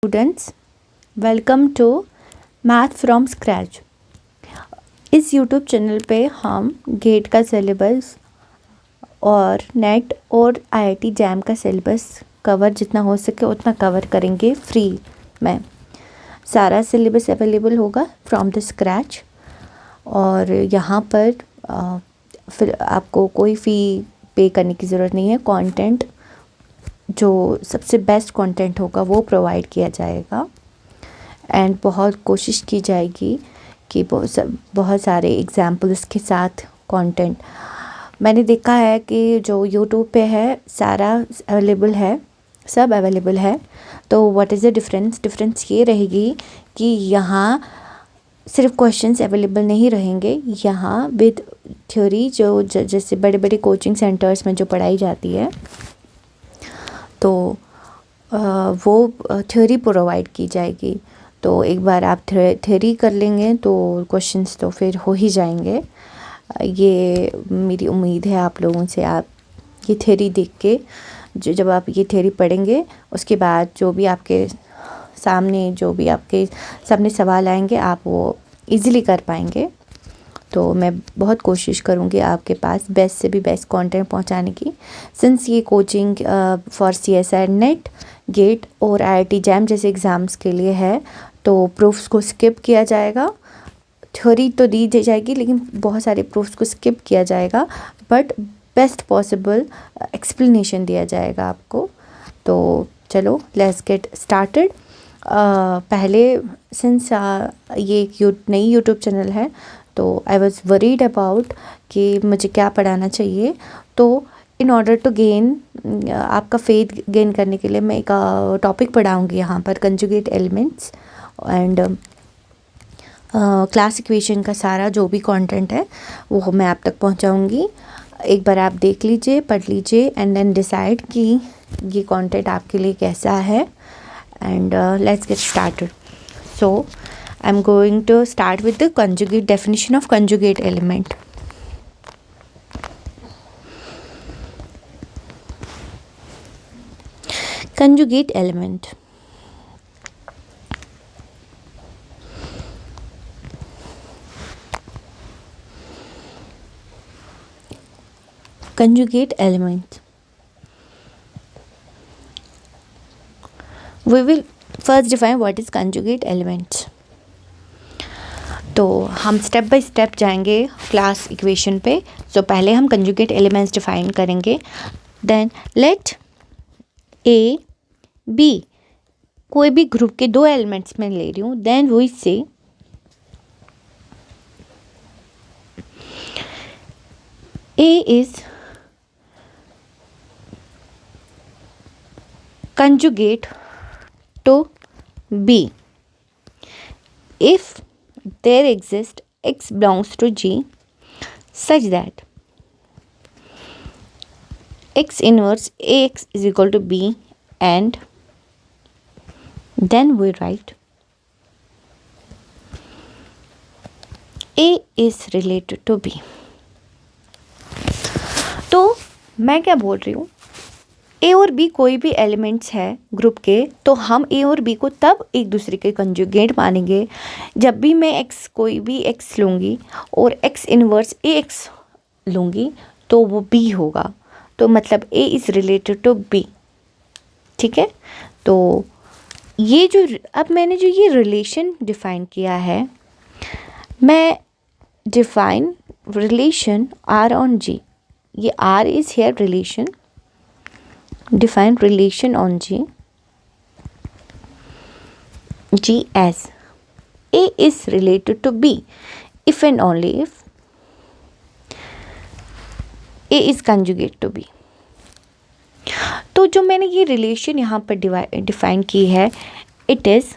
Students, welcome to math from scratch. इस YouTube channel पे हम गेट का सिलेबस और नेट और आईआईटी जैम का सिलेबस कवर जितना हो सके उतना कवर करेंगे फ्री में। सारा सिलेबस अवेलेबल होगा फ्रॉम द स्क्रैच और यहाँ पर फिर आपको कोई फ़ी पे करने की ज़रूरत नहीं है। कंटेंट जो सबसे बेस्ट कंटेंट होगा वो प्रोवाइड किया जाएगा एंड बहुत कोशिश की जाएगी कि बहुत सारे एग्जाम्पल्स के साथ कंटेंट। मैंने देखा है कि जो यूट्यूब पे है सारा अवेलेबल है, सब अवेलेबल है। तो व्हाट इज़ द डिफरेंस ये रहेगी कि यहाँ सिर्फ क्वेश्चंस अवेलेबल नहीं रहेंगे, यहाँ विद थ्योरी जो जैसे बड़े बड़े कोचिंग सेंटर्स में जो पढ़ाई जाती है तो वो थ्योरी प्रोवाइड की जाएगी। तो एक बार आप थ्योरी कर लेंगे तो क्वेश्चंस तो फिर हो ही जाएंगे। ये मेरी उम्मीद है आप लोगों से। आप ये थ्योरी देख के जब आप ये थ्योरी पढ़ेंगे उसके बाद जो भी आपके सामने सवाल आएंगे आप वो इजीली कर पाएंगे। तो मैं बहुत कोशिश करूँगी आपके पास बेस्ट से भी बेस्ट कंटेंट पहुंचाने की। सिंस ये coaching for CSIR NET, GATE और IIT जैम जैसे एग्ज़ाम्स के लिए है तो प्रूफ्स को स्किप किया जाएगा। थ्योरी तो दी जाएगी लेकिन बहुत सारे प्रूफ्स को स्किप किया जाएगा, बट बेस्ट पॉसिबल एक्सप्लेनेशन दिया जाएगा आपको। तो चलो लेट्स गेट स्टार्टेड। पहले सिंस ये एक नई यूट्यूब चैनल है तो आई वॉज़ वरीड अबाउट कि मुझे क्या पढ़ाना चाहिए। तो इन ऑर्डर टू गेन आपका फेथ गेन करने के लिए मैं एक टॉपिक पढ़ाऊँगी यहाँ पर, conjugate elements and class equation का सारा जो भी कंटेंट है वो मैं आप तक पहुँचाऊँगी। एक बार आप देख लीजिए, पढ़ लीजिए एंड देन डिसाइड कि ये कंटेंट आपके लिए कैसा है। And let's get started. So I am going to start with the conjugate definition of conjugate element. Conjugate element. Conjugate element. We will first define what is conjugate elements. तो हम step by step जाएंगे class equation पे। सो पहले हम conjugate elements define करेंगे। Then let A B, कोई भी group के दो एलिमेंट्स में ले रही हूँ। देन वी से ए is conjugate to B if there exists X belongs to G such that X inverse AX is equal to B, and then we write A is related to B. तो मैं क्या बोल रही हूँ, ए और B कोई भी एलिमेंट्स है ग्रुप के तो हम ए और बी को तब एक दूसरे के कंजुगेट मानेंगे जब भी मैं एक्स कोई भी एक्स लूँगी और एक्स इनवर्स ए एक्स लूँगी तो वो बी होगा। तो मतलब A is related to B. ठीक है। तो ये जो अब मैंने जो ये रिलेशन डिफ़ाइन किया है, मैं define relation R on G. ये R is here relation, define relation on G as A is related to B if and only if A is conjugate to B. तो जो मैंने ये रिलेशन यहाँ पर डिफाइन की है, it is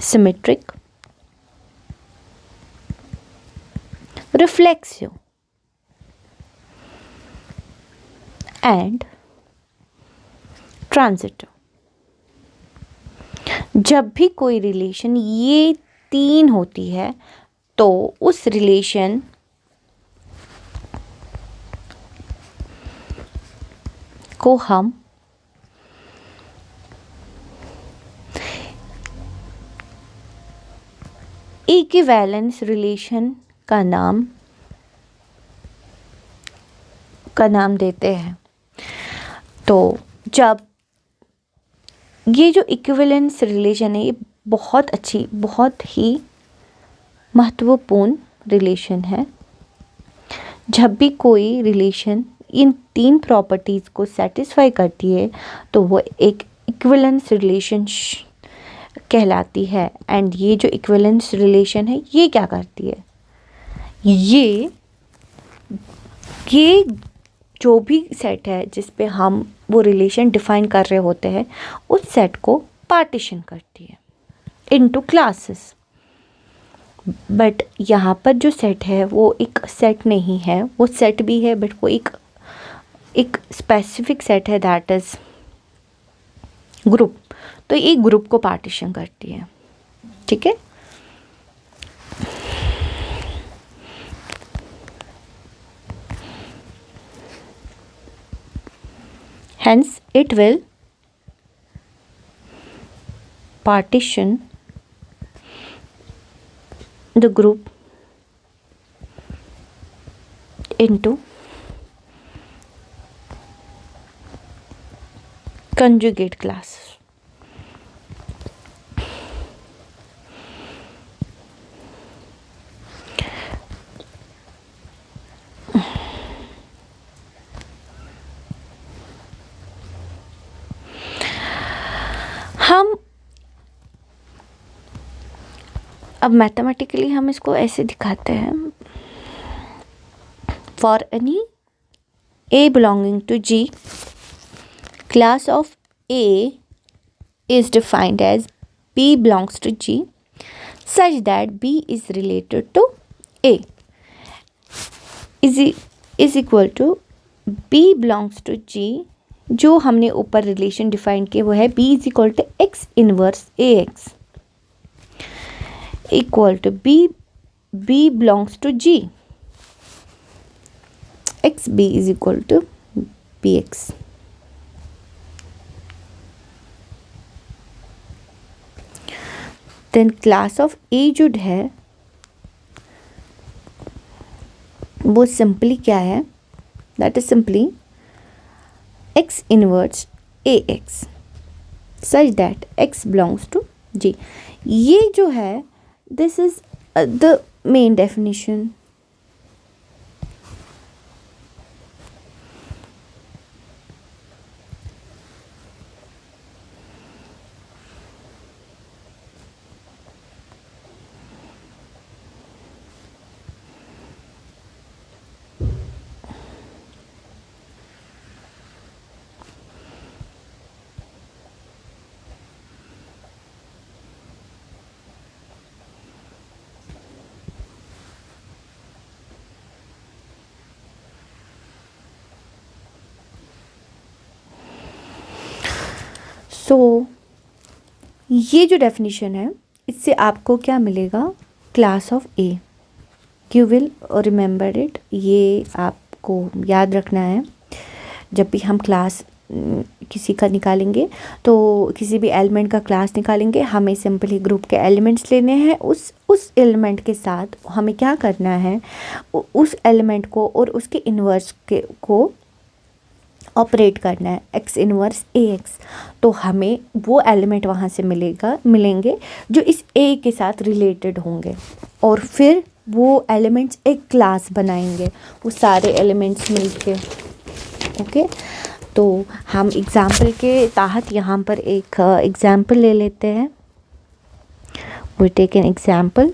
symmetric, reflexive and transitive. जब भी कोई रिलेशन ये तीन होती है तो उस रिलेशन को हम इक्विवेलेंस रिलेशन का नाम देते हैं। तो जब ये जो इक्विवेलेंस रिलेशन है, ये बहुत ही महत्वपूर्ण रिलेशन है। जब भी कोई रिलेशन इन 3 प्रॉपर्टीज़ को सेटिस्फाई करती है तो वो एक इक्विवेलेंस रिलेशन कहलाती है। एंड ये जो इक्विवेलेंस रिलेशन है, ये क्या करती है, ये जो भी सेट है जिस पे हम वो रिलेशन डिफाइन कर रहे होते हैं, उस सेट को पार्टीशन करती है इनटू क्लासेस। बट यहाँ पर जो सेट है वो एक सेट नहीं है, वो सेट भी है बट वो एक स्पेसिफिक सेट है, दैट इज़ ग्रुप। तो एक ग्रुप को पार्टीशन करती है, ठीक है। Hence it will partition the group into conjugate classes. हम अब मैथमेटिकली हम इसको ऐसे दिखाते हैं, for any A belonging to G, class of A is defined as B belongs to G such that B is related to A is equal to B belongs to G। जो हमने ऊपर relation define किया वो है B is equal to X inverse AX equal to B belongs to G, XB is equal to BX। Then class of A जो है वो simply क्या है, that is simply X inverse AX such that X belongs to G। ये जो है this is the main definition। सो ये जो डेफिनेशन है, इससे आपको क्या मिलेगा, class of A. You will remember it, ये आपको याद रखना है। जब भी हम क्लास किसी का निकालेंगे तो किसी भी एलिमेंट का क्लास निकालेंगे, हमें सिंपली ग्रुप के एलिमेंट्स लेने हैं। उस एलिमेंट के साथ हमें क्या करना है, उस एलिमेंट को और उसके इन्वर्स को ऑपरेट करना है, एक्स इनवर्स AX। तो हमें वो एलिमेंट वहाँ से मिलेंगे जो इस A के साथ रिलेटेड होंगे, और फिर वो एलिमेंट्स एक क्लास बनाएंगे, वो सारे एलिमेंट्स मिलके। ओके, तो हम एग्ज़ाम्पल के तहत यहाँ पर एक एग्ज़ाम्पल ले लेते हैं। We take an example.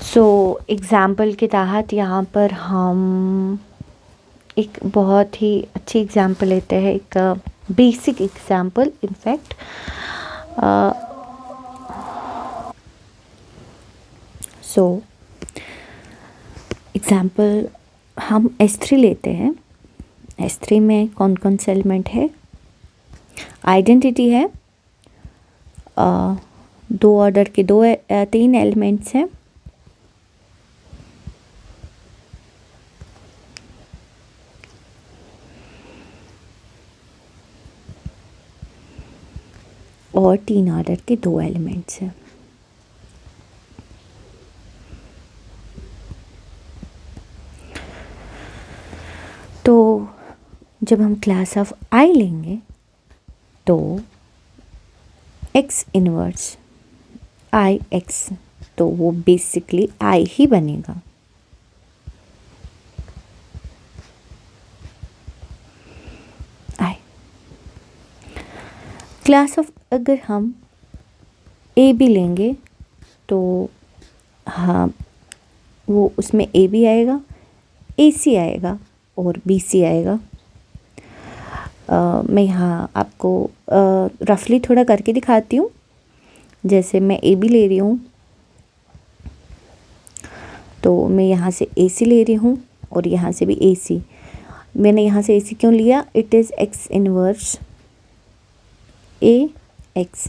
So example के तहत यहाँ पर हम एक बहुत ही अच्छी एग्ज़ाम्पल लेते हैं, एक बेसिक एग्ज़ाम्पल इनफैक्ट। सो एग्ज़ाम्पल हम S3 लेते हैं। S3 में कौन कौन से एलिमेंट है, आइडेंटिटी है, 2 ऑर्डर के 3 एलिमेंट्स हैं, और 3 ऑर्डर के 2 एलिमेंट्स हैं। तो जब हम क्लास ऑफ आई लेंगे तो x इनवर्स आई एक्स, तो वो बेसिकली आई ही बनेगा। आई क्लास ऑफ अगर हम ए बी लेंगे तो हाँ, वो उसमें ए बी आएगा, ए सी आएगा और बी सी आएगा। मैं यहाँ आपको रफली थोड़ा करके दिखाती हूँ। जैसे मैं ए बी ले रही हूँ तो मैं यहाँ से ए सी ले रही हूँ और यहाँ से भी ए सी। मैंने यहाँ से ए सी क्यों लिया? It is x inverse A x.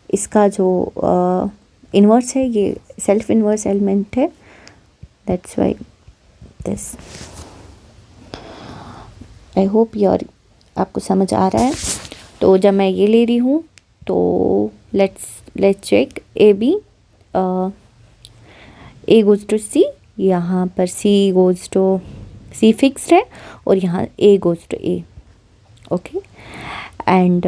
इसका जो इन्वर्स है ये सेल्फ इन्वर्स एलिमेंट है, that's why this. I hope your आपको समझ आ रहा है। तो जब मैं ये ले रही हूँ तो let's check A B, A goes to C, यहाँ पर C goes to C fixed है और यहाँ A goes to A. Okay, and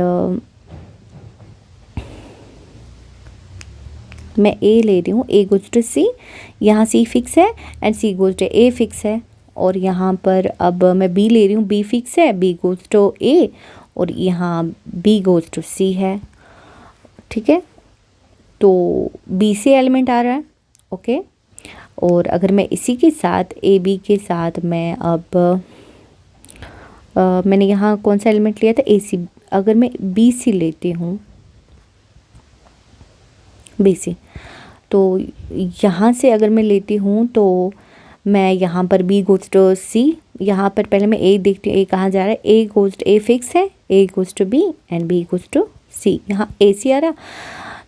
मैं ए ले रही हूँ, ए गोज़ टू सी, यहाँ सी फिक्स है and C goes to A fix है। और यहाँ पर अब मैं बी ले रही हूँ, बी फिक्स है, बी गोज़ टू ए और यहाँ बी गोज़ टू सी है। ठीक है, तो बी से एलिमेंट आ रहा है। ओके, और अगर मैं इसी के साथ ए बी के साथ मैं अब मैंने यहाँ कौन सा एलिमेंट लिया था? ए सी। अगर मैं बी सी लेती हूँ, बी सी, तो यहाँ से अगर मैं लेती हूँ तो मैं यहाँ पर बी गोज़ टू सी, यहाँ पर पहले मैं ए देखती हूँ, ए कहाँ जा रहा है? A goes to A fix है, A goes to B and B goes to C. यहाँ ए सी आ रहा,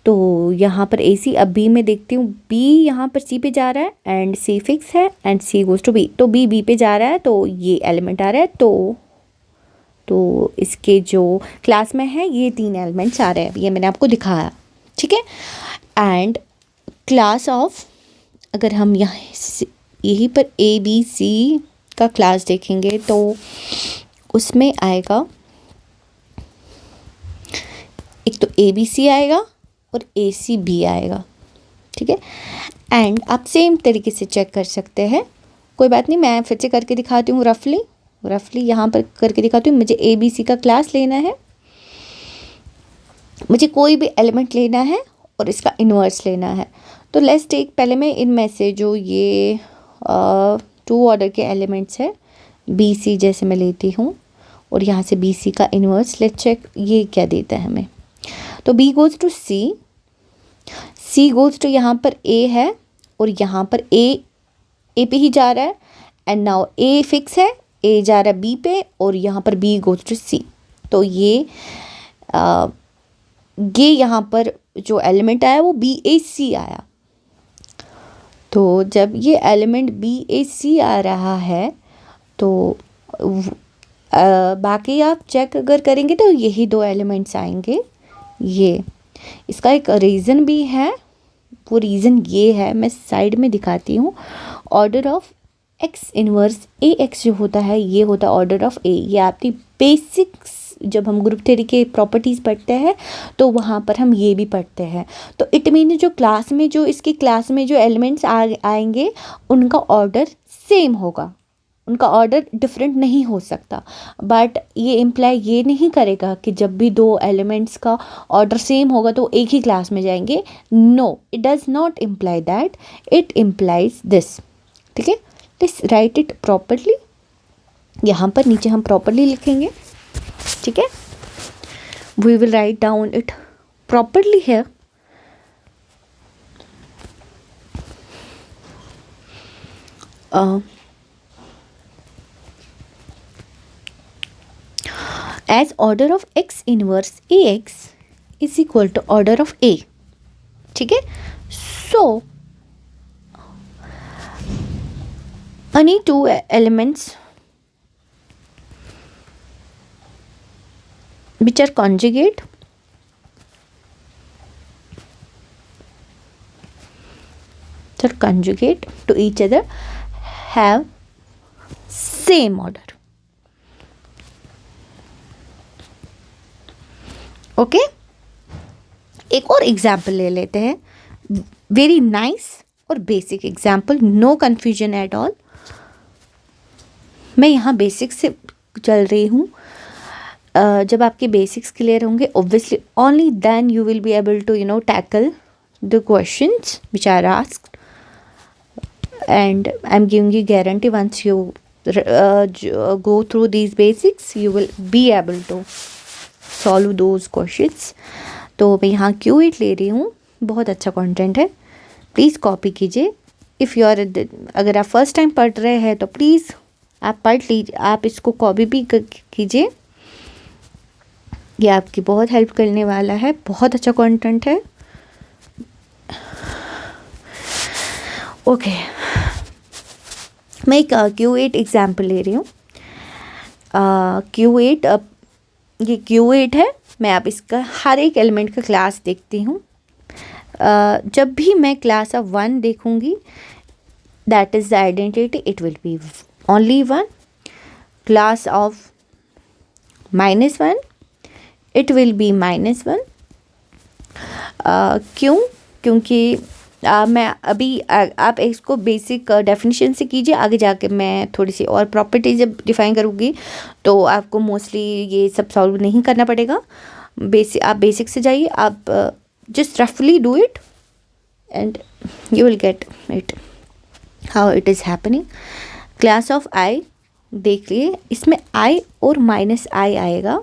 तो यहाँ पर ए सी। अब बी में देखती हूँ, बी यहाँ पर सी पे जा रहा है एंड सी फिक्स है and C goes to B, तो बी बी पे जा रहा है, तो ये एलिमेंट आ रहा है। तो इसके जो क्लास में है ये 3 एलिमेंट्स आ रहे हैं, ये मैंने आपको दिखाया। ठीक है, एंड क्लास ऑफ अगर हम यहाँ यहीं पर ए बी सी का क्लास देखेंगे तो उसमें आएगा एक तो ए बी सी आएगा और ए सी बी आएगा। ठीक है, एंड आप सेम तरीके से चेक कर सकते हैं, कोई बात नहीं, मैं फिर से करके दिखाती हूँ। रफली यहाँ पर करके दिखाती हूँ। मुझे ए बी सी का क्लास लेना है, मुझे कोई भी एलिमेंट लेना है और इसका इन्वर्स लेना है। तो लेट्स टेक, पहले मैं इनमें से जो ये 2 ऑर्डर के एलिमेंट्स है बी सी जैसे मैं लेती हूँ और यहाँ से बी सी का इन्वर्स, लेट्स चेक ये क्या देता है हमें। तो B goes to C, C goes to यहाँ पर ए है और यहाँ पर ए पे ही जा रहा है एंड नाउ ए फिक्स है, ए जा रहा है बी पे और यहाँ पर बी गोज़ टू सी। तो ये यहाँ पर जो एलिमेंट आया वो बी ए सी आया। तो जब ये एलिमेंट बी ए सी आ रहा है तो बाकी आप चेक अगर करेंगे तो यही 2 एलिमेंट्स आएंगे। ये इसका एक रीज़न भी है, वो रीज़न ये है, मैं साइड में दिखाती हूँ। Order of x inverse A x जो होता है ये होता है ऑर्डर ऑफ ए। ये आपकी बेसिक्स, जब हम ग्रुप थ्योरी के प्रॉपर्टीज़ पढ़ते हैं तो वहाँ पर हम ये भी पढ़ते हैं। तो इट मीन जो क्लास में जो इसकी क्लास में जो एलिमेंट्स आएंगे उनका ऑर्डर सेम होगा, उनका ऑर्डर डिफरेंट नहीं हो सकता। बट ये इम्प्लाई ये नहीं करेगा कि जब भी 2 एलिमेंट्स का ऑर्डर सेम होगा तो एक ही क्लास में जाएंगे। No, it does not imply that, it implies this. ठीक है, लेट्स राइट इट प्रॉपरली। यहाँ पर नीचे हम प्रॉपरली लिखेंगे। ठीक है, we will write down it properly है। As order of x inverse ax is equal to order of a. ठीक है, so any 2 elements which are conjugate that conjugate to each other have same order. Okay एक और example ले लेते हैं, very nice और basic example, no confusion at all. मैं यहाँ बेसिक्स से चल रही हूँ। जब आपके बेसिक्स क्लियर होंगे obviously only then you will be able to tackle the questions which are asked, and I'm giving you guarantee once you go through these basics you will be able to solve those questions। तो मैं यहाँ Q8 ले रही हूँ, बहुत अच्छा content है, please copy कीजिए। इफ़ यू आर अगर आप फर्स्ट टाइम पढ़ रहे हैं तो प्लीज़ आप पढ़ लीजिए, आप इसको कॉपी भी कीजिए, ये आपकी बहुत हेल्प करने वाला है, बहुत अच्छा कंटेंट है। ओके मैं एक Q8 एग्जाम्पल ले रही हूँ। Q8 ये Q8 है, मैं अब इसका हर एक एलिमेंट का क्लास देखती हूँ। जब भी मैं क्लास ऑफ 1 देखूँगी that is the identity, it will be only 1। Class of -1 it will be -1। क्यों? क्योंकि मैं अभी आप इसको बेसिक डेफिनेशन से कीजिए, आगे जाके मैं थोड़ी सी और प्रॉपर्टी जब डिफ़ाइन करूँगी तो आपको मोस्टली ये सब सॉल्व नहीं करना पड़ेगा। आप बेसिक से जाइए, आप जस्ट रफली do it and you will get it how it is happening. Class of I देख लिए, इसमें आई और -i आएगा।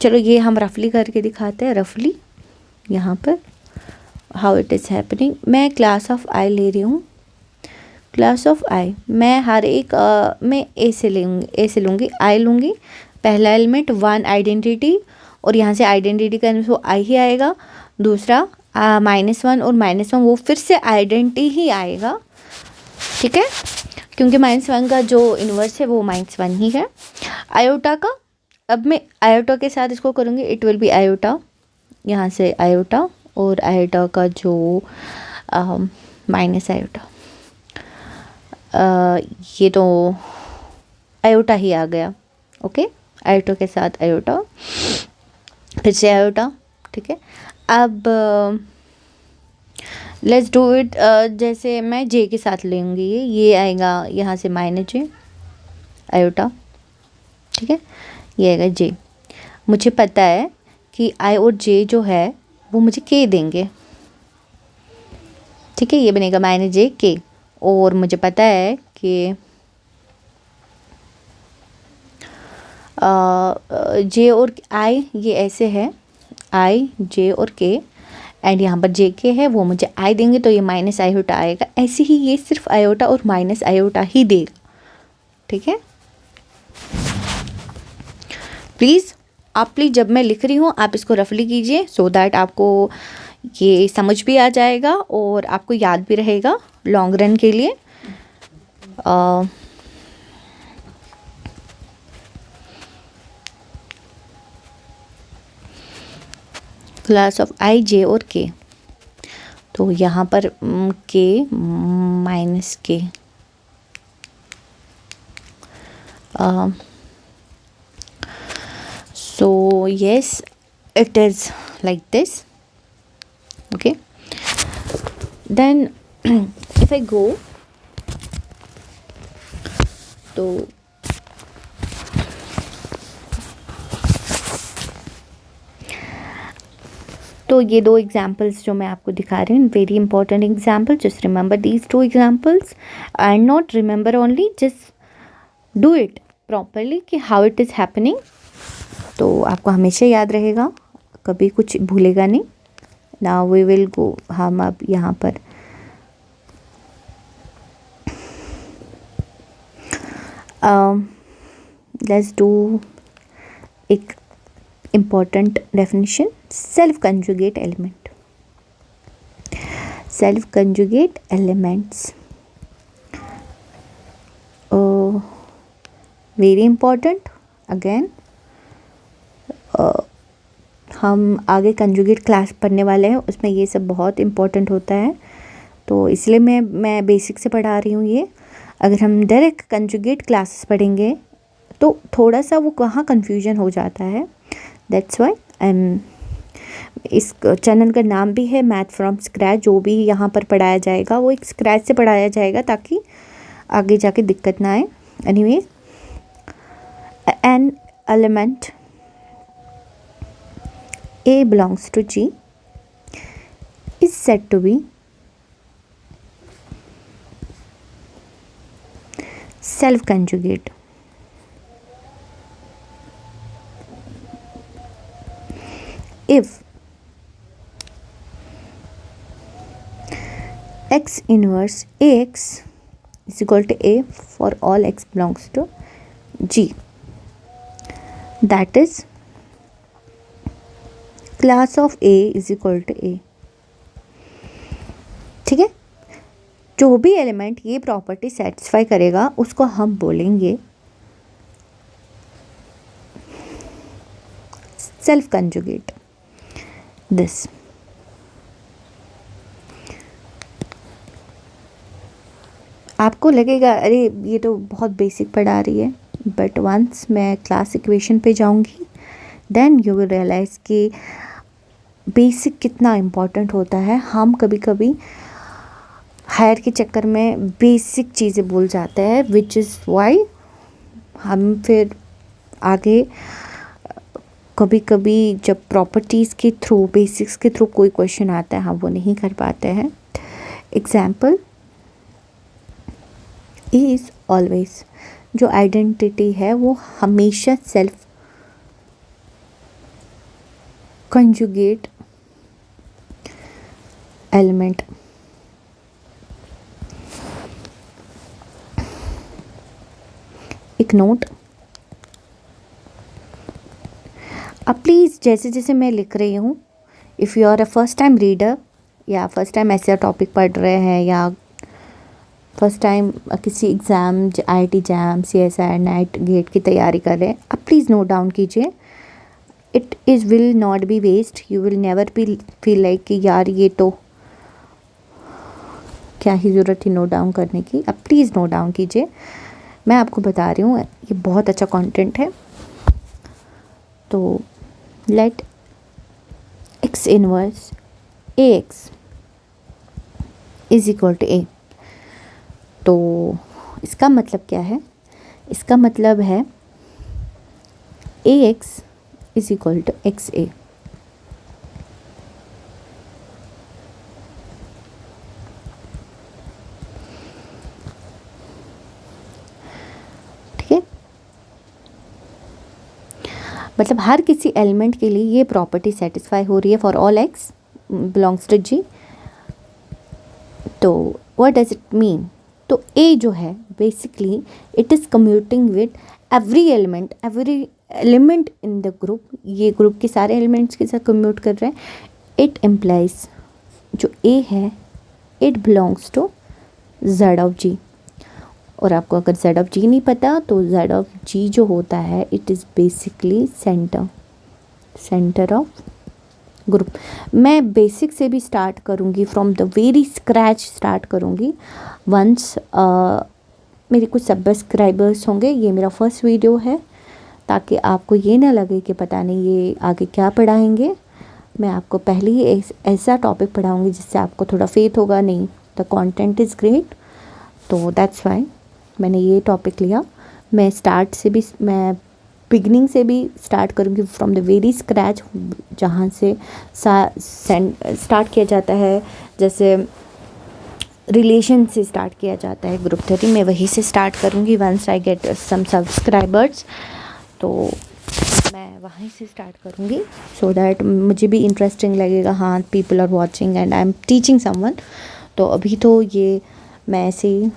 चलो ये हम रफली करके दिखाते हैं, रफली यहाँ पर हाउ इट इज़ हैपनिंग। मैं क्लास ऑफ आई ले रही हूँ, क्लास ऑफ आई मैं हर एक मैं ए से लूँगी, आई लूँगी। पहला एलिमेंट 1 आइडेंटिटी, और यहाँ से आइडेंटिटी का वो आई ही आएगा। दूसरा -1 और -1 वो फिर से आइडेंटिटी ही आएगा, ठीक है, क्योंकि -1 का जो इन्वर्स है वो -1 ही है। आयोटा का, अब मैं आयोटा के साथ इसको करूँगी, इट विल बी आयोटा, यहाँ से आयोटा और आयोटा का जो माइनस आयोटा, ये तो आयोटा ही आ गया। ओके आयोटा के साथ आयोटा, फिर से आयोटा, ठीक है। अब लेट्स डू इट, जैसे मैं जे के साथ लूँगी, ये आएगा यहाँ से -j आयोटा, ठीक है, ये आएगा जे। मुझे पता है कि आई और जे जो है वो मुझे के देंगे, ठीक है, ये बनेगा -j के। और मुझे पता है कि जे और आई ये ऐसे है, आई जे और के, एंड यहाँ पर जे के है वो मुझे आई देंगे, तो ये माइनस आयोटा आएगा। ऐसे ही ये सिर्फ आयोटा और माइनस आयोटा ही देगा, ठीक है। प्लीज़ जब मैं लिख रही हूँ आप इसको रफली कीजिए, सो दैट आपको ये समझ भी आ जाएगा और आपको याद भी रहेगा लॉन्ग रन के लिए। क्लास ऑफ आई जे और के, तो यहाँ पर के माइनस के, so yes it is like this, okay। then if I go तो ये दो एग्जाम्पल्स जो मैं आपको दिखा रही हूँ, very important example, just remember these 2 examples and not remember only, just do it properly कि हाउ इट इज़ हैपनिंग, तो आपको हमेशा याद रहेगा, कभी कुछ भूलेगा नहीं। नाउ वी विल गो, हम अब यहाँ पर लेट्स डू एक important definition, self conjugate element, self conjugate elements, very important again। हम आगे कंजुगेट क्लास पढ़ने वाले हैं, उसमें ये सब बहुत इम्पोर्टेंट होता है। तो इसलिए मैं बेसिक से पढ़ा रही हूँ ये। अगर हम डायरेक्ट कंजुगेट क्लासेस पढ़ेंगे तो थोड़ा सा वो कहाँ कन्फ्यूजन हो जाता है। दैट्स वाई इस चैनल का नाम भी है मैथ फ्रॉम स्क्रैच। जो भी यहाँ पर पढ़ाया जाएगा वो एक स्क्रैच से पढ़ाया जाएगा ताकि आगे जाके दिक्कत ना आए। Anyway, an element A belongs to G is said to be self-conjugate. If x inverse AX is equal to A for all x belongs to G, that is class of A is equal to A. ठीक है, जो भी element ये property satisfy करेगा उसको हम बोलेंगे self conjugate. This आपको लगेगा अरे ये तो बहुत बेसिक पढ़ा रही है, बट वंस मैं क्लास इक्वेशन पे जाऊंगी देन यू विल रियलाइज़ कि बेसिक कितना इम्पॉर्टेंट होता है। हम कभी कभी हायर के चक्कर में बेसिक चीज़ें भूल जाते हैं, विच इज़ वाई हम फिर आगे कभी कभी जब प्रॉपर्टीज़ के थ्रू बेसिक्स के थ्रू कोई क्वेश्चन आता है हम वो नहीं कर पाते हैं। एग्जाम्पल, इज़ ऑलवेज, जो आइडेंटिटी है वो हमेशा सेल्फ कंजुगेट एलिमेंट। एक नोट, अब प्लीज़ जैसे जैसे मैं लिख रही हूँ, if you are a first time reader या फर्स्ट टाइम ऐसा टॉपिक पढ़ रहे हैं या फर्स्ट टाइम किसी exam IIT JAM CSIR NET GATE की तैयारी कर रहे हैं, अब प्लीज़ नोट डाउन कीजिए। It is will not be waste, you will never be feel like कि यार ये तो क्या ही ज़रूरत थी नोट डाउन करने की। अब प्लीज़ नोट डाउन कीजिए, मैं आपको बता रही हूँ ये बहुत अच्छा कंटेंट है। तो let x inverse AX is equal to A। तो इसका मतलब क्या है? इसका मतलब है AX is equal to XA। ठीक है, मतलब हर किसी एलिमेंट के लिए ये प्रॉपर्टी सेटिस्फाई हो रही है for all x belongs to G। तो व्हाट डज इट मीन? तो A जो है basically it is commuting with every element in the group. ये ग्रुप के सारे एलिमेंट्स के साथ कम्यूट कर रहे हैं। इट इम्प्लाइज जो A है it belongs to Z of G। और आपको अगर Z ऑफ G नहीं पता तो Z ऑफ G जो होता है it is basically centre of group. मैं बेसिक से भी स्टार्ट करूँगी, from the very scratch start करूँगी। वंस मेरे कुछ सब्सक्राइबर्स होंगे, ये मेरा फर्स्ट वीडियो है, ताकि आपको ये ना लगे कि पता नहीं ये आगे क्या पढ़ाएंगे। मैं आपको पहले ही ऐसा टॉपिक पढ़ाऊँगी जिससे आपको थोड़ा फेथ होगा, नहीं द कंटेंट इज़ ग्रेट। तो दैट्स वाई मैंने ये टॉपिक लिया। मैं बिगनिंग से भी स्टार्ट करूँगी, फ्रॉम द वेरी स्क्रैच, जहाँ से स्टार्ट किया जाता है। जैसे रिलेशन से स्टार्ट किया जाता है ग्रुप थ्योरी, मैं वहीं से स्टार्ट करूँगी। Once I get some subscribers तो मैं वहीं से स्टार्ट करूँगी, सो दैट मुझे भी इंटरेस्टिंग लगेगा। हाँ, people are watching and I am teaching someone. तो अभी तो ये मैं ऐसे ही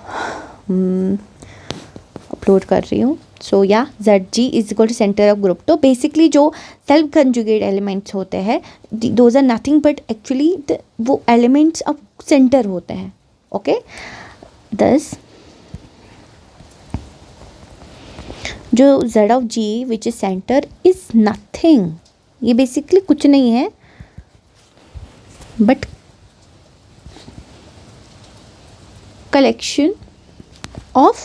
अपलोड कर रही हूँ। सो या ZG is equal to centre of group. तो बेसिकली जो सेल्फ कंजुगेट एलिमेंट्स होते हैं those are nothing but actually वो एलिमेंट्स ऑफ सेंटर होते हैं। ओके, दस जो Z of G which is centre is nothing, ये बेसिकली कुछ नहीं है but collection of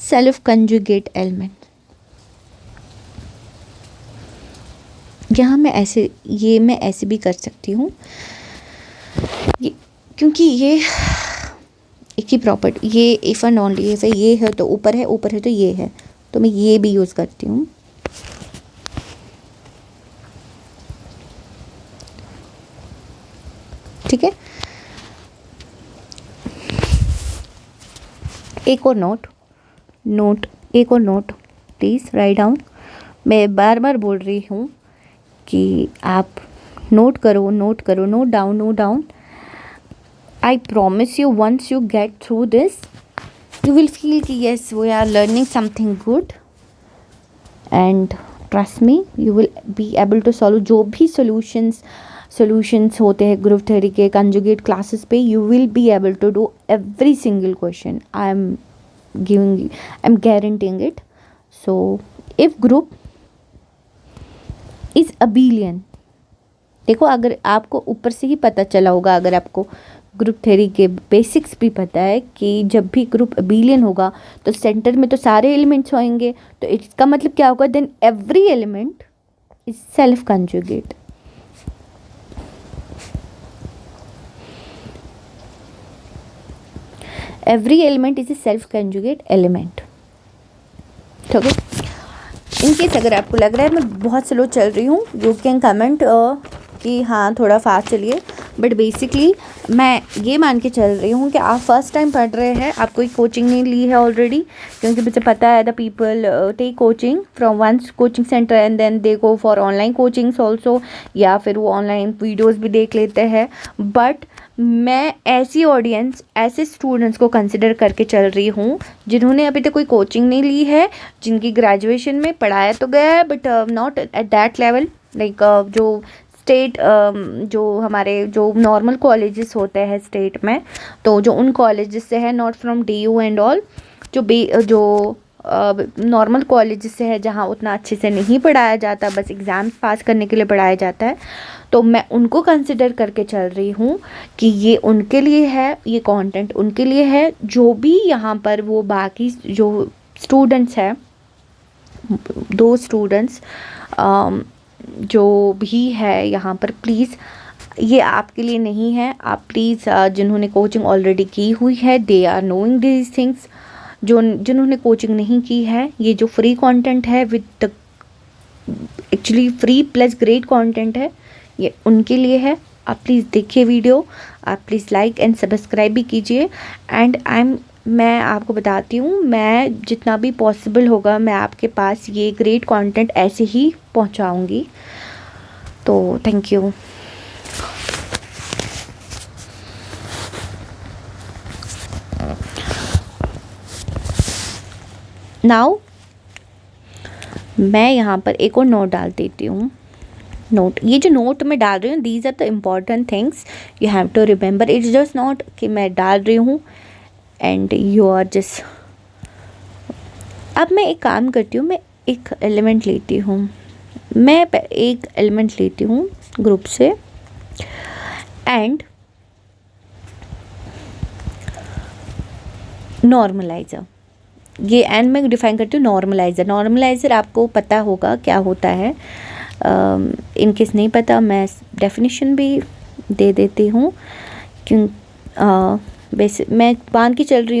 self conjugate element. यहाँ मैं ऐसे भी कर सकती हूँ, क्योंकि ये एक ही प्रॉपर्टी, ये इफ एंड ओनली इफ है, ये है तो ऊपर है तो ये है, तो मैं ये भी यूज़ करती हूँ. ठीक है. एक और नोट प्लीज़ राइट डाउन. मैं बार बार बोल रही हूँ कि आप नोट करो, note down. I promise you, once you get through this, you will feel कि yes, we are learning something good, and trust me, you will be able to solve जो भी solutions होते हैं ग्रुप थ्योरी के conjugate classes पे. You will be able to do every single question. I'm guaranteeing it. So if group is abelian, देखो अगर आपको ऊपर से ही पता चला होगा, अगर आपको ग्रुप थ्योरी के बेसिक्स भी पता है कि जब भी ग्रुप अबेलियन होगा तो सेंटर में तो सारे एलिमेंट्स होंगे, तो इसका मतलब क्या होगा, then every element is self conjugate. Every element is a self conjugate element. ठीक है. इनकेस अगर आपको लग रहा है मैं बहुत स्लो चल रही हूँ, यू कैन कमेंट कि हाँ थोड़ा फास्ट चलिए, बट बेसिकली मैं ये मान के चल रही हूँ कि आप फर्स्ट टाइम पढ़ रहे हैं, आप कोई कोचिंग नहीं ली है ऑलरेडी, क्योंकि मुझे पता है the people take coaching from one coaching centre and then they go for online coachings also, या फिर वो ऑनलाइन वीडियोज़ भी देख लेते हैं. बट मैं ऐसी ऑडियंस, ऐसे स्टूडेंट्स को कंसिडर करके चल रही हूँ जिन्होंने अभी तक कोई कोचिंग नहीं ली है, जिनकी ग्रेजुएशन में पढ़ाया तो गया है but not at that level, like जो स्टेट जो हमारे जो नॉर्मल कॉलेजेस होते हैं स्टेट में, तो जो उन कॉलेजेस से है, not from DU and all, जो नॉर्मल कॉलेजेस से है जहाँ उतना अच्छे से नहीं पढ़ाया जाता, बस एग्ज़ाम्स पास करने के लिए पढ़ाया जाता है, तो मैं उनको कंसिडर करके चल रही हूँ कि ये उनके लिए है, ये कंटेंट उनके लिए है. जो भी यहाँ पर वो बाकी जो स्टूडेंट्स हैं, 2 स्टूडेंट्स जो भी है यहाँ पर, प्लीज़ ये आपके लिए नहीं है. आप प्लीज़ जिन्होंने कोचिंग ऑलरेडी की हुई है, they are knowing these things. जिन्होंने कोचिंग नहीं की है, ये जो फ्री कंटेंट है with the actually free plus great content है, ये उनके लिए है. आप प्लीज़ देखिए वीडियो, आप प्लीज़ लाइक एंड सब्सक्राइब भी कीजिए. एंड मैं आपको बताती हूँ, मैं जितना भी पॉसिबल होगा मैं आपके पास ये ग्रेट कंटेंट ऐसे ही पहुँचाऊँगी. तो थैंक यू. नाउ मैं यहाँ पर एक और नोट डाल देती हूँ. ये जो नोट मैं डाल रही हूँ, these are the important things you have to remember. It's just not कि मैं डाल रही हूँ एंड यू आर जस्ट. अब मैं एक काम करती हूँ, मैं एक एलिमेंट लेती हूँ ग्रुप से, एंड नॉर्मलाइज़र. ये एंड में डिफाइन करती हूँ नॉर्मलाइज़र आपको पता होगा क्या होता है. इनकेस नहीं पता मैं डेफिनेशन भी दे देती हूँ, क्यों वैसे मैं मान के चल रही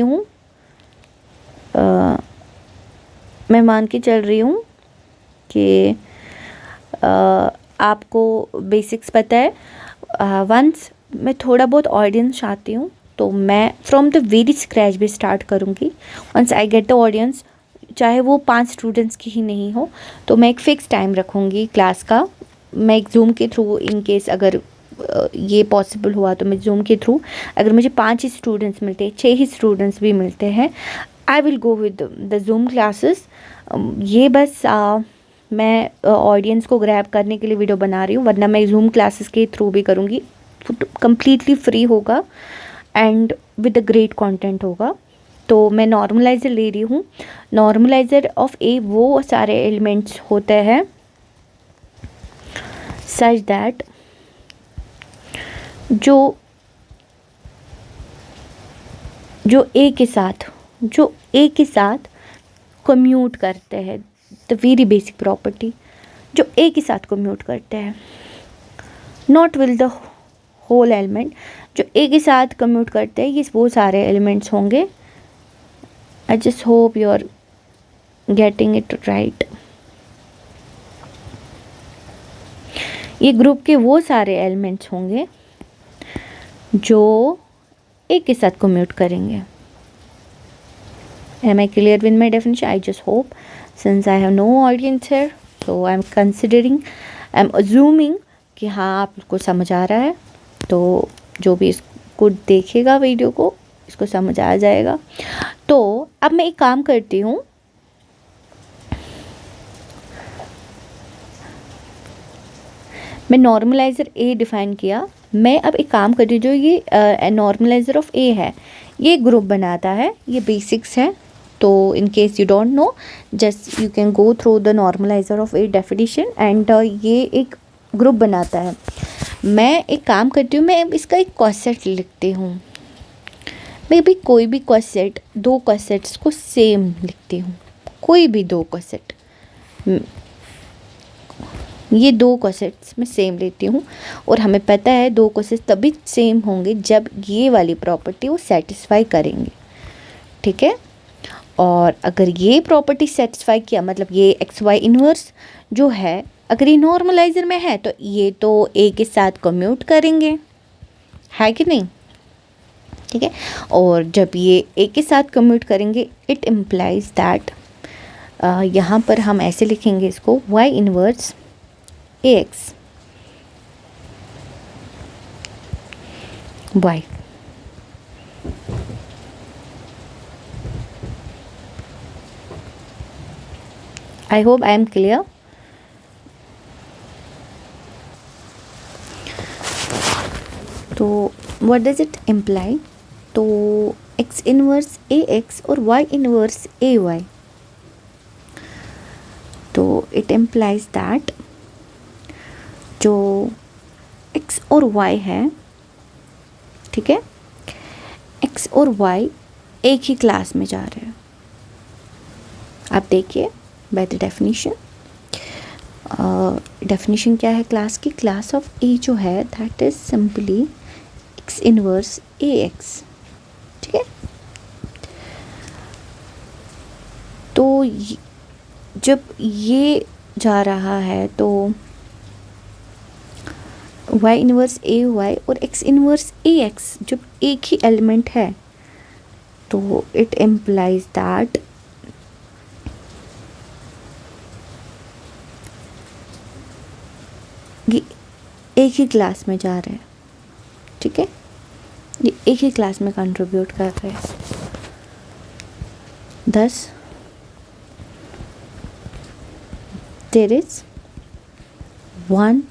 हूँ कि आपको बेसिक्स पता है. वंस मैं थोड़ा बहुत ऑडियंस चाहती हूँ तो मैं फ्रॉम द वेरी स्क्रैच भी स्टार्ट करूँगी. Once I get the audience, चाहे वो 5 स्टूडेंट्स की ही नहीं हो, तो मैं एक फ़िक्स टाइम रखूँगी क्लास का. मैं एक जूम के थ्रू, इन केस अगर ये पॉसिबल हुआ तो मैं जूम के थ्रू, अगर मुझे 5 ही स्टूडेंट्स मिलते हैं, 6 ही स्टूडेंट्स भी मिलते हैं, I will go with the zoom classes. ये बस मैं ऑडियंस को ग्रैब करने के लिए वीडियो बना रही हूँ, वरना मैं जूम क्लासेस के थ्रू भी करूँगी. कम्प्लीटली फ्री होगा and with a great content होगा. तो मैं नॉर्मलाइज़र ले रही हूँ. नॉर्मलाइज़र ऑफ ए वो सारे एलिमेंट्स होते हैं सच दैट जो ए के साथ कम्यूट करते हैं, द वेरी बेसिक प्रॉपर्टी, जो ए के साथ कम्यूट करते हैं, not will the whole element, जो ए के साथ कम्यूट करते हैं ये वो सारे एलिमेंट्स होंगे। I just hope you are getting it right. ये ग्रुप के वो सारे एलिमेंट्स होंगे जो ए के साथ कम्यूट करेंगे। Am I clear with my definition? I just hope, since I have no audience here, so I'm assuming कि हाँ आप को समझ आ रहा है। तो जो भी इसको देखेगा वीडियो को, इसको समझ आ जाएगा। तो अब मैं एक काम करती हूँ, मैं नॉर्मलाइज़र ए डिफ़ाइन किया, मैं अब एक काम करती हूँ, जो ये नॉर्मलाइज़र ऑफ ए है ये ग्रुप बनाता है, ये बेसिक्स है। तो in case you don't know, just you can go through the normalizer of a definition and ये एक ग्रुप बनाता है। मैं एक काम करती हूँ, मैं इसका एक कॉसेट लिखती हूँ। मैं भी कोई भी कॉसेट, दो कॉसेट्स को सेम लिखती हूँ, कोई भी दो कॉसेट, ये दो कॉसेट्स मैं सेम लेती हूँ। और हमें पता है दो कॉसेट्स तभी सेम होंगे जब ये वाली प्रॉपर्टी वो सेटिस्फाई करेंगे, ठीक है। और अगर ये प्रॉपर्टी सेटिस्फाई किया, मतलब ये एक्स वाई इन्वर्स जो है, अगर ये नॉर्मलाइजर में है तो ये तो ए के साथ कम्यूट करेंगे, है कि नहीं, ठीक है। और जब ये ए के साथ कम्यूट करेंगे, इट इम्प्लाइज दैट, यहाँ पर हम ऐसे लिखेंगे इसको, Y inverse A X Y. I hope I am clear. तो what does it imply? तो x inverse ax और y inverse ay, तो it implies that जो x और y है, ठीक है, x और y एक ही क्लास में जा रहे हैं। आप देखिए बाय द डेफिनेशन, डेफिनेशन क्या है क्लास की, क्लास ऑफ ए जो है that is simply x inverse A x, ठीक है। तो जब ये जा रहा है तो y इनवर्स ए वाई और x इनवर्स ए एक्स जब एक ही एलिमेंट है, तो इट इम्प्लाइज दैट ये एक ही क्लास में जा रहे हैं, ठीक है, ये एक ही क्लास में कंट्रीब्यूट कर रहे हैं। thus there is one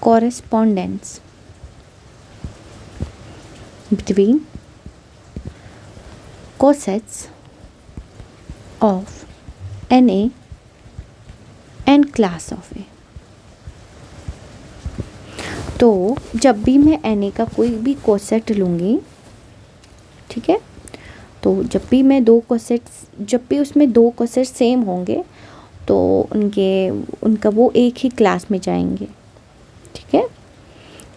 correspondence between cosets of NA and class of A। तो जब भी मैं NA का कोई भी कोसेट लूँगी, ठीक है, तो जब भी मैं जब भी उसमें दो कोसेट सेम होंगे तो उनका वो एक ही क्लास में जाएंगे, ठीक है।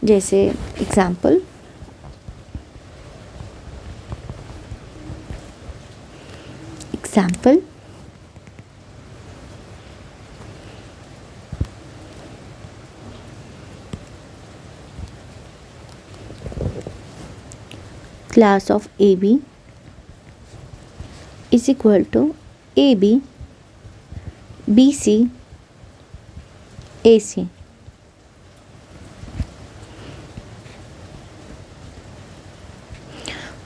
जैसे example, class of AB is equal to AB BC AC।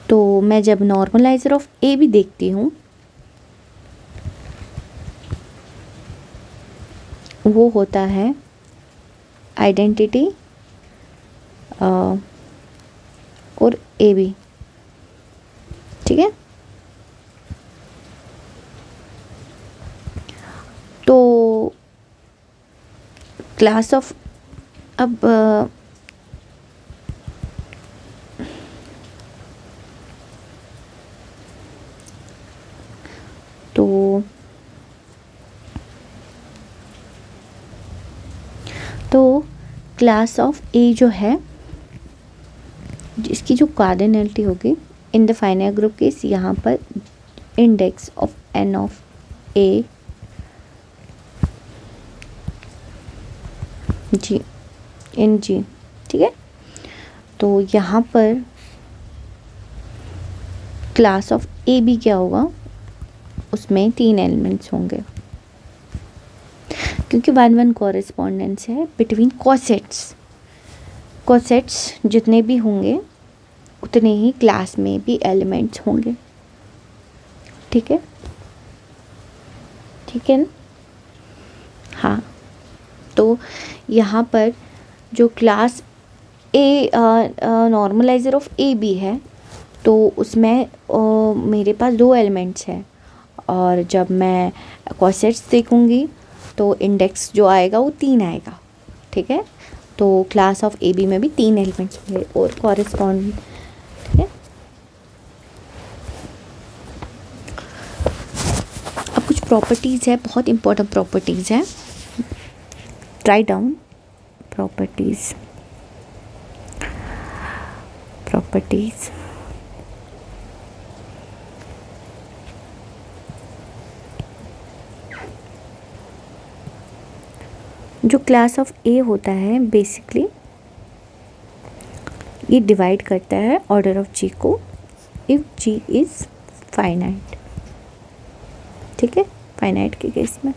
तो मैं जब नॉर्मलाइजर ऑफ ए भी देखती हूँ, वो होता है आइडेंटिटी और ए बी, ठीक है। तो क्लास ऑफ, अब क्लास ऑफ ए जो है, इसकी जो कार्डिनलिटी होगी in the finite group case, यहाँ पर इंडेक्स ऑफ एन ऑफ ए जी इन जी, ठीक है। तो यहाँ पर क्लास ऑफ ए बी क्या होगा, उसमें 3 एलिमेंट्स होंगे, क्योंकि 1-1 कॉरेस्पॉन्डेंस है बिटवीन कॉसेट्स। कॉसेट्स जितने भी होंगे उतने ही क्लास में भी एलिमेंट्स होंगे, ठीक है, ठीक है ना। हाँ, तो यहाँ पर जो class A normaliser of A B है, तो उसमें मेरे पास 2 एलिमेंट्स हैं, और जब मैं कॉसेट्स देखूँगी तो इंडेक्स जो आएगा वो 3 आएगा, ठीक है। तो क्लास ऑफ ए बी में भी 3 एलिमेंट्स होंगे और कॉरेस्पॉन्ड, ठीक है। अब कुछ प्रॉपर्टीज़ है, बहुत इंपॉर्टेंट प्रॉपर्टीज़ है, राइट डाउन प्रॉपर्टीज़। जो क्लास ऑफ ए होता है बेसिकली ये डिवाइड करता है ऑर्डर ऑफ जी को इफ जी इज़ फाइनाइट, ठीक है, फाइनाइट के केस में।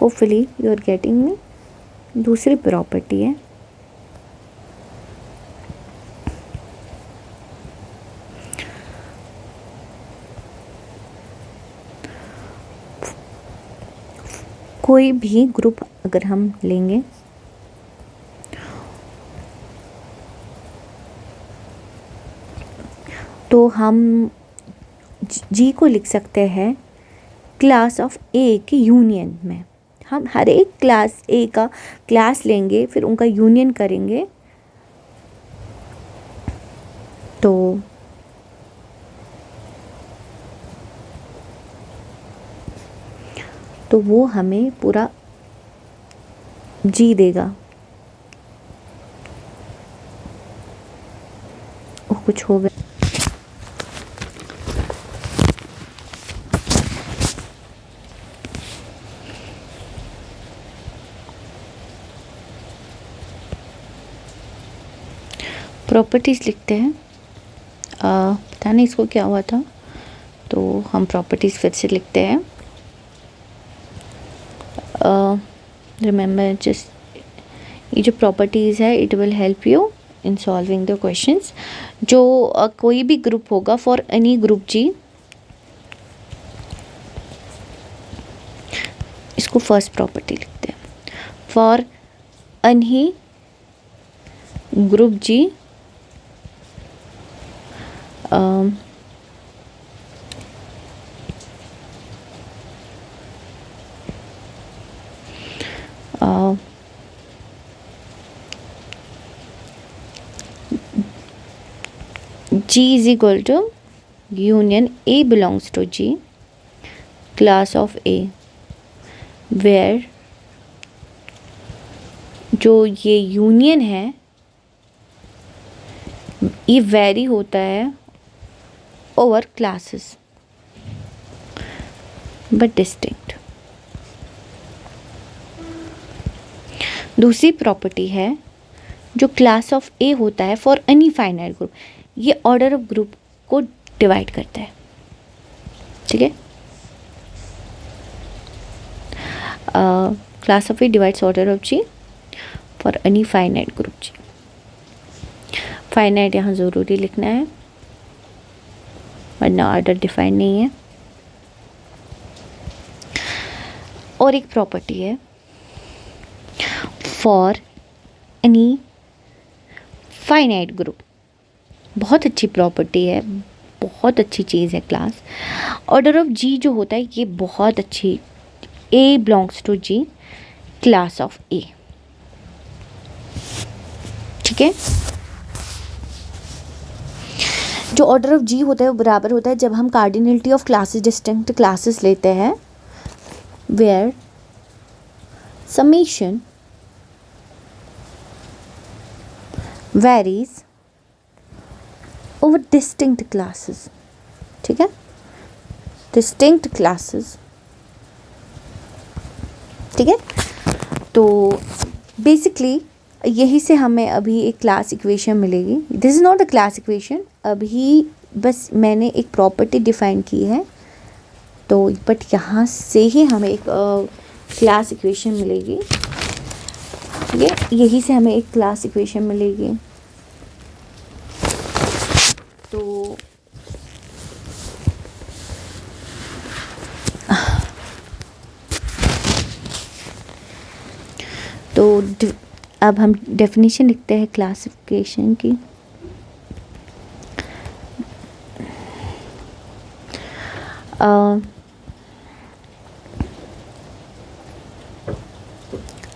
Hopefully you are getting me. दूसरी प्रॉपर्टी है कोई भी ग्रुप अगर हम लेंगे तो हम जी को लिख सकते हैं क्लास ऑफ ए के यूनियन में। हम हर एक क्लास ए का क्लास लेंगे, फिर उनका यूनियन करेंगे, तो वो हमें पूरा जी देगा। वो कुछ हो गया, प्रॉपर्टीज़ लिखते हैं। पता नहीं इसको क्या हुआ था, तो हम प्रॉपर्टीज़ फिर से लिखते हैं। रिमेंबर जस्ट ये जो प्रॉपर्टीज़ है it will help you in solving the questions. जो कोई भी ग्रुप होगा फॉर एनी ग्रुप जी, इसको फर्स्ट प्रॉपर्टी लिखते हैं, for any group G G is equal to union A belongs to G, class of A, where जो ये union है ये वेरी होता है ओवर क्लासेस बट डिस्टिंक्ट। दूसरी प्रॉपर्टी है जो क्लास ऑफ ए होता है फॉर एनी फाइनाइट ग्रुप, ये ऑर्डर ऑफ ग्रुप को डिवाइड करता है, ठीक है। Class of a divides order of G for any finite group G. Finite यहाँ ज़रूरी लिखना है वरना ऑर्डर डिफाइन नहीं है। और एक प्रॉपर्टी है फॉर एनी फाइनाइट ग्रुप, बहुत अच्छी प्रॉपर्टी है, बहुत अच्छी चीज़ है क्लास। ऑर्डर ऑफ जी जो होता है ये बहुत अच्छी, A belongs to G, class of A, ठीक है। जो ऑर्डर ऑफ जी होता है वो बराबर होता है जब हम cardinality of classes distinct classes लेते हैं where summation varies over distinct classes. ठीक है, distinct classes. ठीक है, तो बेसिकली यही से हमें अभी एक क्लास इक्वेशन मिलेगी. This is not a class equation, अभी बस मैंने एक प्रॉपर्टी डिफाइन की है. तो बट यहाँ से ही हमें एक क्लास इक्वेशन मिलेगी. ठीक है, यही से हमें एक क्लास इक्वेशन मिलेगी. तो अब हम डेफिनेशन लिखते हैं क्लासिफिकेशन की.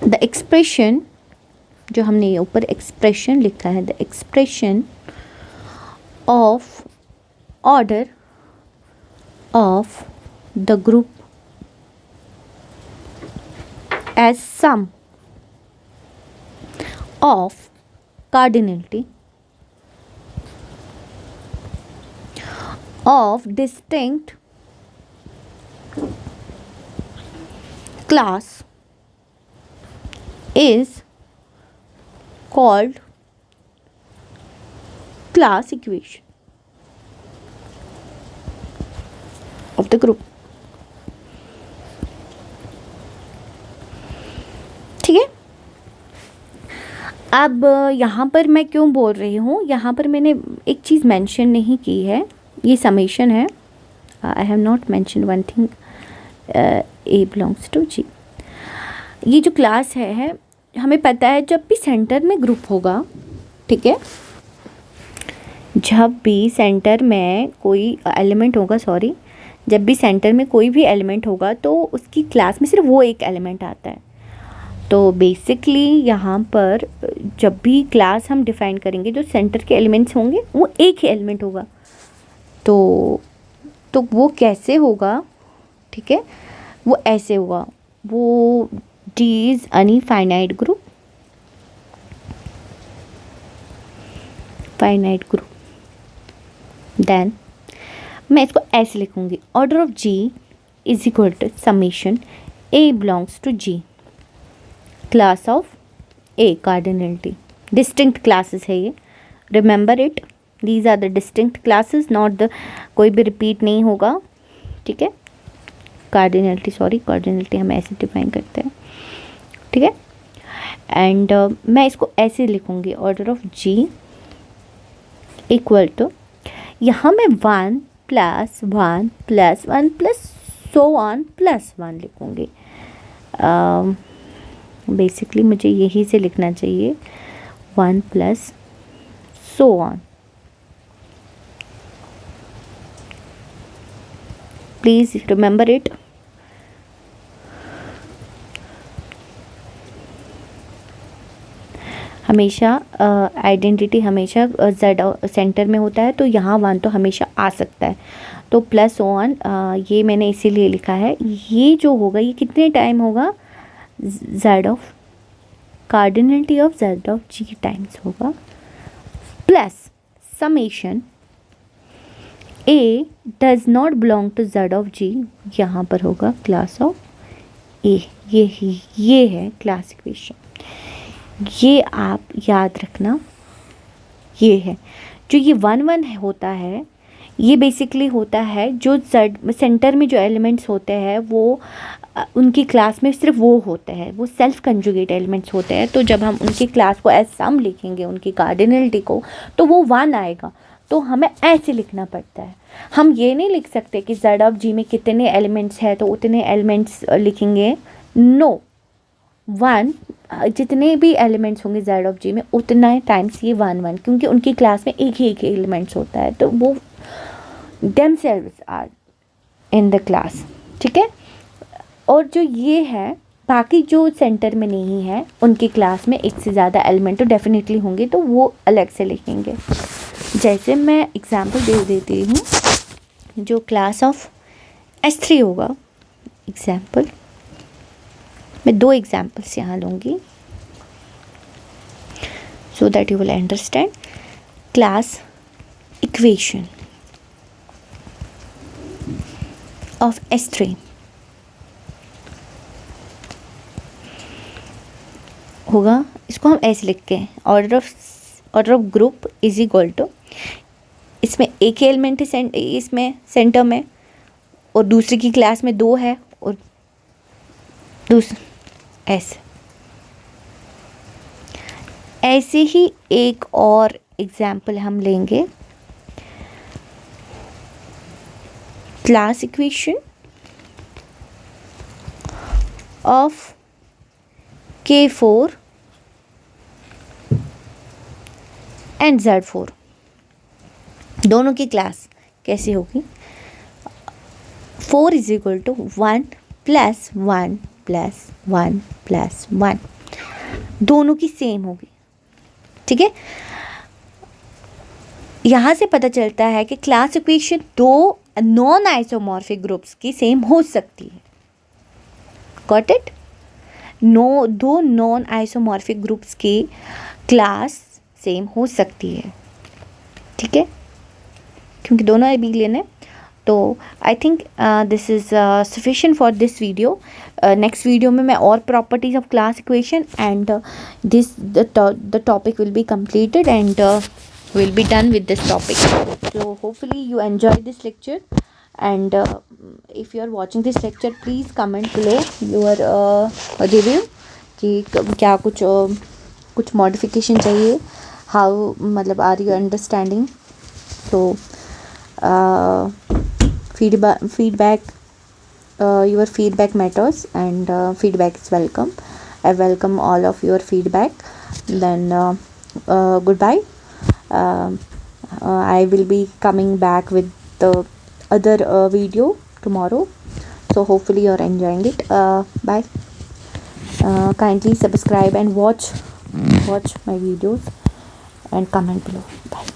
द एक्सप्रेशन, जो हमने ऊपर एक्सप्रेशन लिखा है, the expression of order of the group as sum of cardinality of distinct class is called class equation of the group. ठीक है, अब यहाँ पर मैं क्यों बोल रही हूँ, यहाँ पर मैंने एक चीज़ मेंशन नहीं की है. ये समेशन है. I have not mention one thing, A belongs to G. ये जो क्लास है हमें पता है जब भी सेंटर में ग्रुप होगा, ठीक है, जब भी सेंटर में कोई एलिमेंट होगा, जब भी सेंटर में कोई भी एलिमेंट होगा तो उसकी क्लास में सिर्फ वो एक एलिमेंट आता है. तो बेसिकली यहाँ पर जब भी क्लास हम डिफ़ाइन करेंगे, जो सेंटर के एलिमेंट्स होंगे वो एक ही एलिमेंट होगा. तो वो कैसे होगा, ठीक है, वो ऐसे होगा. वो D is any finite group, then मैं इसको ऐसे लिखूँगी. Order of G is equal to summation A belongs to G, class of a, cardinality. Distinct classes है ये, remember it, these are the distinct classes, not the, कोई भी repeat नहीं होगा. ठीक है, कार्डिनलिटी हम ऐसे डिफाइन करते हैं. ठीक है, एंड मैं इसको ऐसे लिखूँगी. Order of G equal to, यहाँ मैं 1 + 1 + 1 + so on + 1 लिखूँगी. बेसिकली मुझे यही से लिखना चाहिए, 1 + so on. Please remember it. हमेशा आइडेंटिटी हमेशा जेड सेंटर में होता है, तो यहाँ 1 तो हमेशा आ सकता है. तो +1 ये मैंने इसीलिए लिखा है. ये जो होगा ये कितने टाइम होगा, z of cardinality of z of g times होगा, plus summation a does not belong to z of g, यहाँ पर होगा क्लास ऑफ a. ये है क्लास इक्वेशन. ये आप याद रखना. ये है जो ये 1 1 होता है, ये बेसिकली होता है जो सेंटर में जो एलिमेंट्स होते हैं वो उनकी क्लास में सिर्फ वो होते हैं, वो सेल्फ कंजुगेट एलिमेंट्स होते हैं. तो जब हम उनकी क्लास को एज सम लिखेंगे, उनकी कार्डिनलिटी को, तो वो 1 आएगा. तो हमें ऐसे लिखना पड़ता है. हम ये नहीं लिख सकते कि z ऑफ g में कितने एलिमेंट्स हैं तो उतने एलिमेंट्स लिखेंगे. नो, 1 जितने भी एलिमेंट्स होंगे z ऑफ g में उतना टाइम्स ये 1 1, क्योंकि उनकी क्लास में एक ही एलिमेंट्स होता है, तो वो themselves are in the class. ठीक है, और जो ये है बाकी जो सेंटर में नहीं है उनकी क्लास में एक से ज़्यादा एलिमेंट तो डेफिनेटली होंगे, तो वो अलग से लिखेंगे. जैसे मैं एग्जांपल दे देती हूँ, जो क्लास ऑफ S3 होगा, एग्जांपल मैं 2 एग्जाम्पल्स यहाँ लूँगी so that you will understand. Class equation of S3 होगा, इसको हम ऐसे लिखते हैं, order of group is equal to, इसमें एक ही एलिमेंट है इसमें सेंटर में, और दूसरी की क्लास में 2 है, और ऐसे ही एक और एग्जाम्पल हम लेंगे. Class equation of K4 and Z4, दोनों की क्लास कैसी होगी. 4 is equal to 1 plus 1 plus 1 plus 1, दोनों की सेम होगी. ठीक है, यहाँ से पता चलता है कि class equation 2 non isomorphic groups की सेम हो सकती है. Got it. 2 non isomorphic groups की क्लास सेम हो सकती है. ठीक है, क्योंकि दोनों एबिलियन है. तो I think this is sufficient for this video. Next video में मैं और properties of class equation and this the topic will be completed and we'll be done with this topic. So hopefully you enjoy this lecture, and if you are watching this lecture, please comment below your review कि क्या कुछ modification चाहिए, how मतलब are you understanding. so feedback your feedback matters, and feedback is welcome. I welcome all of your feedback. Then goodbye. I will be coming back with the other video tomorrow, so hopefully you're enjoying it. Bye. Kindly subscribe and watch my videos and comment below. Bye.